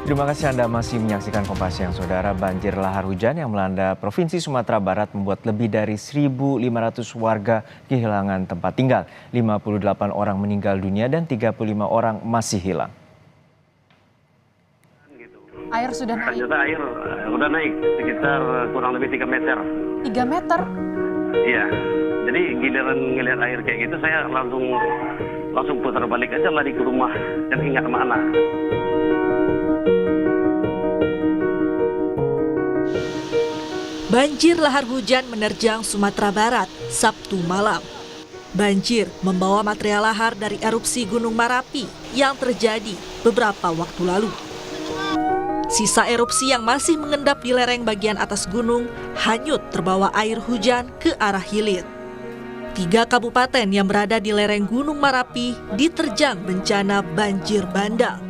Terima kasih Anda masih menyaksikan Kompas Siang, Saudara. Banjir lahar hujan yang melanda Provinsi Sumatera Barat membuat lebih dari 1.500 warga kehilangan tempat tinggal. 58 orang meninggal dunia dan 35 orang masih hilang. Air sudah naik? Ternyata air udah naik sekitar kurang lebih 3 meter. 3 meter? Iya. Jadi giliran ngelihat air kayak gitu saya langsung putar balik aja lari ke rumah dan ingat sama anak. Banjir lahar hujan menerjang Sumatera Barat Sabtu malam. Banjir membawa material lahar dari erupsi Gunung Marapi yang terjadi beberapa waktu lalu. Sisa erupsi yang masih mengendap di lereng bagian atas gunung hanyut terbawa air hujan ke arah hilir. 3 kabupaten yang berada di lereng Gunung Marapi diterjang bencana banjir bandang.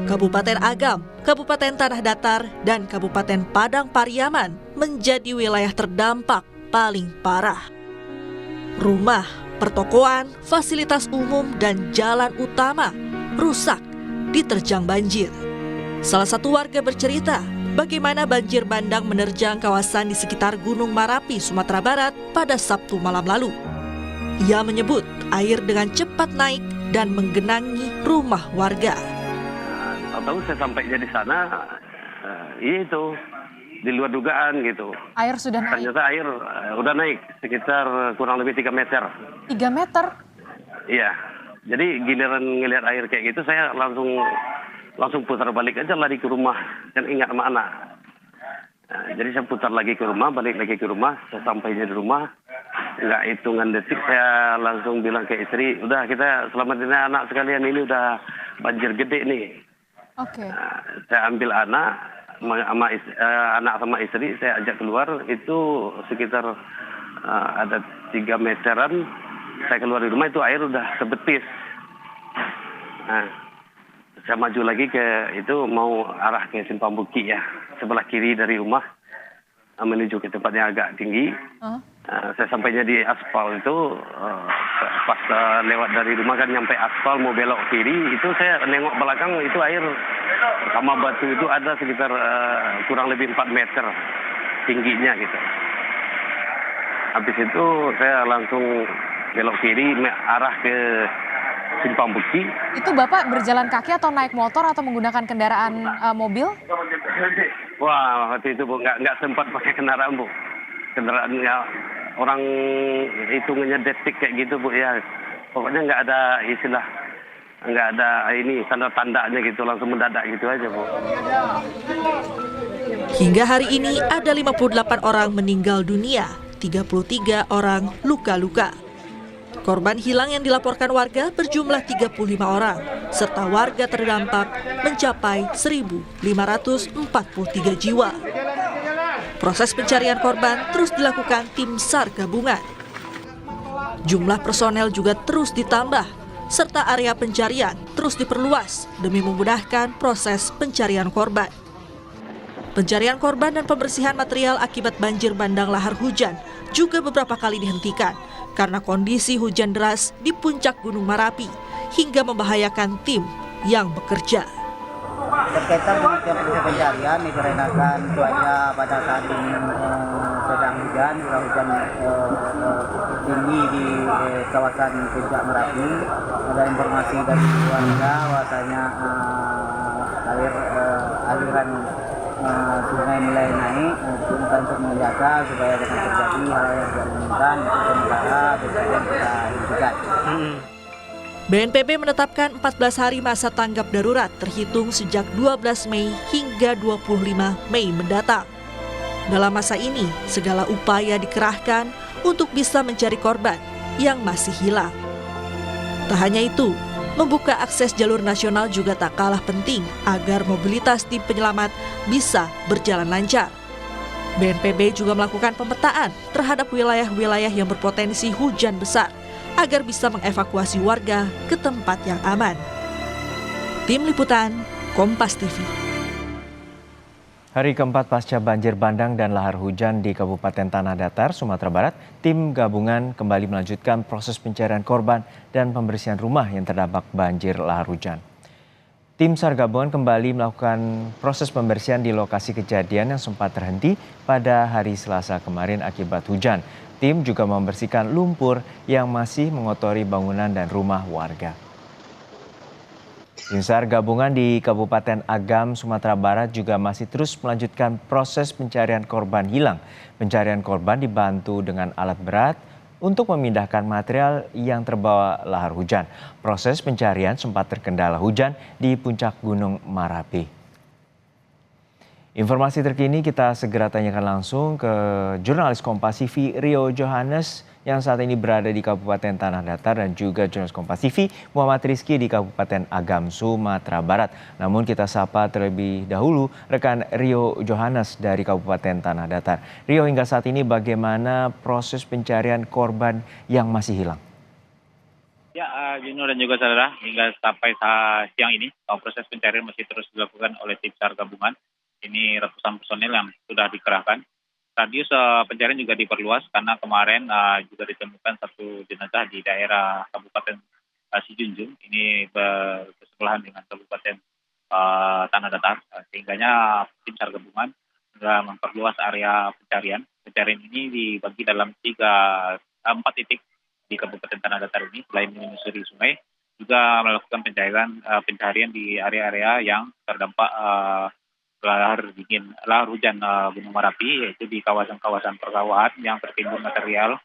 Kabupaten Agam, Kabupaten Tanah Datar, dan Kabupaten Padang Pariaman menjadi wilayah terdampak paling parah. Rumah, pertokoan, fasilitas umum, dan jalan utama rusak diterjang banjir. Salah satu warga bercerita bagaimana banjir bandang menerjang kawasan di sekitar Gunung Marapi, Sumatera Barat pada Sabtu malam lalu. Ia menyebut air dengan cepat naik dan menggenangi rumah warga. Tahu saya sampainya di sana, itu di luar dugaan gitu. Air sudah naik? Ternyata air udah naik sekitar kurang lebih 3 meter. 3 meter? Iya. Jadi giliran ngelihat air kayak gitu saya langsung putar balik aja lari ke rumah dan ingat sama anak. Jadi saya putar lagi ke rumah, balik lagi ke rumah. Saya sampainya di rumah, nggak hitungan detik saya langsung bilang ke istri, udah kita selamatin anak sekalian, ini udah banjir gede nih. Oke. Saya ambil anak sama istri, saya ajak keluar, itu sekitar ada 3 meteran. Saya keluar di rumah itu air udah sebetis. Saya maju lagi ke itu mau arah ke Simpang Bukit ya, sebelah kiri dari rumah menuju ke tempat yang agak tinggi. Saya sampainya di aspal itu pas lewat dari rumah kan nyampe aspal mau belok kiri itu saya nengok belakang itu air sama batu itu ada sekitar kurang lebih 4 meter tingginya gitu. Habis itu saya langsung belok kiri arah ke Simpang Bukit. Itu Bapak berjalan kaki atau naik motor atau menggunakan kendaraan mobil? Wah, waktu itu Bu nggak sempat pakai kendaraan Bu. Kendaraannya orang hitungannya detik kayak gitu Bu ya. Pokoknya nggak ada istilah, nggak ada ini tanda-tandanya gitu, langsung mendadak gitu aja Bu. Hingga hari ini ada 58 orang meninggal dunia, 33 orang luka-luka. Korban hilang yang dilaporkan warga berjumlah 35 orang, serta warga terdampak mencapai 1.543 jiwa. Proses pencarian korban terus dilakukan tim SAR gabungan. Jumlah personel juga terus ditambah, serta area pencarian terus diperluas demi memudahkan proses pencarian korban. Pencarian korban dan pembersihan material akibat banjir bandang lahar hujan juga beberapa kali dihentikan karena kondisi hujan deras di puncak Gunung Marapi hingga membahayakan tim yang bekerja. Berkaitan dengan proses pencarian dikarenakan cuaca pada saat ini sedang hujan, tinggi di kawasan puncak Merapi. Ada informasi dari warga bahwasanya aliran sungai mulai naik untuk menjaga supaya tidak terjadi hal yang tidak diinginkan sementara besok kita hentikan. BNPB menetapkan 14 hari masa tanggap darurat terhitung sejak 12 Mei hingga 25 Mei mendatang. Dalam masa ini, segala upaya dikerahkan untuk bisa mencari korban yang masih hilang. Tak hanya itu, membuka akses jalur nasional juga tak kalah penting agar mobilitas tim penyelamat bisa berjalan lancar. BNPB juga melakukan pemetaan terhadap wilayah-wilayah yang berpotensi hujan besar agar bisa mengevakuasi warga ke tempat yang aman. Tim Liputan, Kompas TV. Hari keempat pasca banjir bandang dan lahar hujan di Kabupaten Tanah Datar, Sumatera Barat, tim gabungan kembali melanjutkan proses pencarian korban dan pembersihan rumah yang terdampak banjir lahar hujan. Tim SAR gabungan kembali melakukan proses pembersihan di lokasi kejadian yang sempat terhenti pada hari Selasa kemarin akibat hujan. Tim juga membersihkan lumpur yang masih mengotori bangunan dan rumah warga. Tim SAR gabungan di Kabupaten Agam, Sumatera Barat juga masih terus melanjutkan proses pencarian korban hilang. Pencarian korban dibantu dengan alat berat untuk memindahkan material yang terbawa lahar hujan. Proses pencarian sempat terkendala hujan di puncak Gunung Marapi. Informasi terkini kita segera tanyakan langsung ke jurnalis Kompas TV Rio Johannes yang saat ini berada di Kabupaten Tanah Datar dan juga jurnalis Kompas TV Muhammad Rizky di Kabupaten Agam, Sumatera Barat. Namun kita sapa terlebih dahulu rekan Rio Johannes dari Kabupaten Tanah Datar. Rio, hingga saat ini bagaimana proses pencarian korban yang masih hilang? Ya, Juno dan juga saudara, hingga sampai siang ini proses pencarian masih terus dilakukan oleh tim SAR gabungan. Ini ratusan personil yang sudah dikerahkan. Radius pencarian juga diperluas karena kemarin juga ditemukan satu jenazah di daerah Kabupaten Sijunjung. Ini bersebelahan dengan Kabupaten Tanah Datar. Sehingganya tim SAR gabungan sudah memperluas area pencarian. Pencarian ini dibagi dalam 4 titik di Kabupaten Tanah Datar ini. Selain menyusuri sungai, juga melakukan pencarian di area-area yang terdampak lahar hujan Gunung Marapi, yaitu di kawasan-kawasan persawahan yang tertimbun material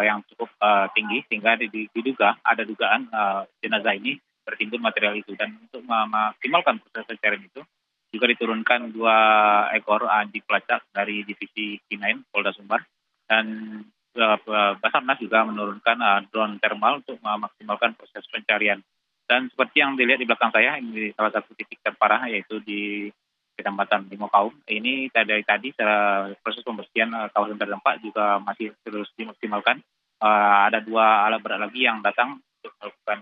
yang cukup tinggi, sehingga diduga ada dugaan jenazah ini tertimbun material itu. Dan untuk memaksimalkan proses pencarian itu juga diturunkan 2 ekor anjing pelacak dari divisi K9 Polda Sumbar, dan Basarnas juga menurunkan drone thermal untuk memaksimalkan proses pencarian. Dan seperti yang dilihat di belakang saya, ini salah satu titik terparah yaitu di Kecamatan Limokaum. Ini dari tadi proses pembersihan kawasan terdampak juga masih terus dimaksimalkan. Ada 2 alat berat lagi yang datang untuk melakukan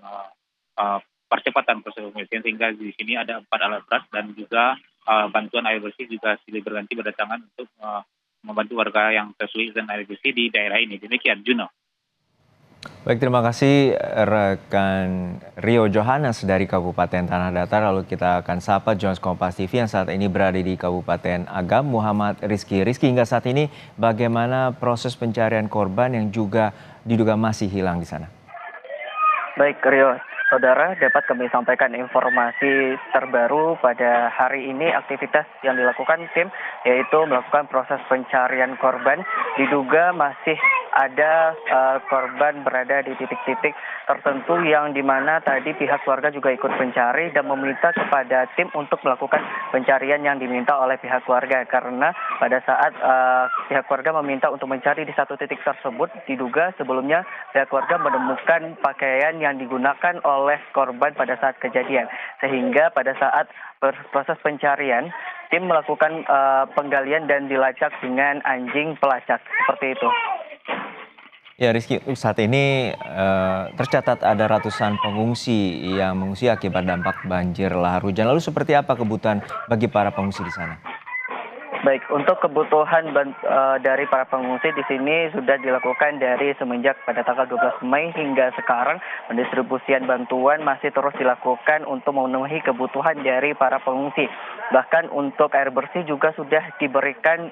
percepatan proses pembersihan, sehingga di sini ada 4 alat berat dan juga bantuan air bersih juga silih berganti berdatangan untuk membantu warga yang kesulitan air bersih di daerah ini. Demikian, Juno. Baik, terima kasih rekan Rio Johannes dari Kabupaten Tanah Datar. Lalu kita akan sapa jurnalis Kompas TV yang saat ini berada di Kabupaten Agam, Muhammad Rizky. Rizky, hingga saat ini bagaimana proses pencarian korban yang juga diduga masih hilang di sana? Baik, Rio. Saudara, dapat kami sampaikan informasi terbaru pada hari ini. Aktivitas yang dilakukan tim yaitu melakukan proses pencarian korban. Diduga masih ada korban berada di titik-titik tertentu yang dimana tadi pihak keluarga juga ikut mencari dan meminta kepada tim untuk melakukan pencarian yang diminta oleh pihak keluarga. Karena pada saat pihak keluarga meminta untuk mencari di satu titik tersebut, diduga sebelumnya pihak keluarga menemukan pakaian yang digunakan oleh korban pada saat kejadian. Sehingga pada saat proses pencarian, tim melakukan penggalian dan dilacak dengan anjing pelacak. Seperti itu. Ya, Rizky, saat ini tercatat ada ratusan pengungsi yang mengungsi akibat dampak banjir lahar hujan. Lalu seperti apa kebutuhan bagi para pengungsi di sana? Baik, untuk kebutuhan dari para pengungsi di sini sudah dilakukan dari semenjak pada tanggal 12 Mei hingga sekarang. Pendistribusian bantuan masih terus dilakukan untuk memenuhi kebutuhan dari para pengungsi. Bahkan untuk air bersih juga sudah diberikan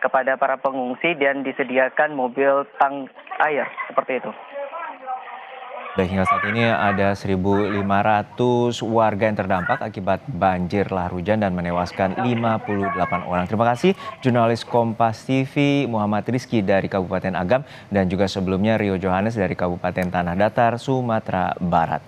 kepada para pengungsi dan disediakan mobil tang air, seperti itu. Baik, hingga saat ini ada 1.500 warga yang terdampak akibat banjir lahar hujan dan menewaskan 58 orang. Terima kasih jurnalis Kompas TV Muhammad Rizky dari Kabupaten Agam dan juga sebelumnya Rio Johannes dari Kabupaten Tanah Datar, Sumatera Barat.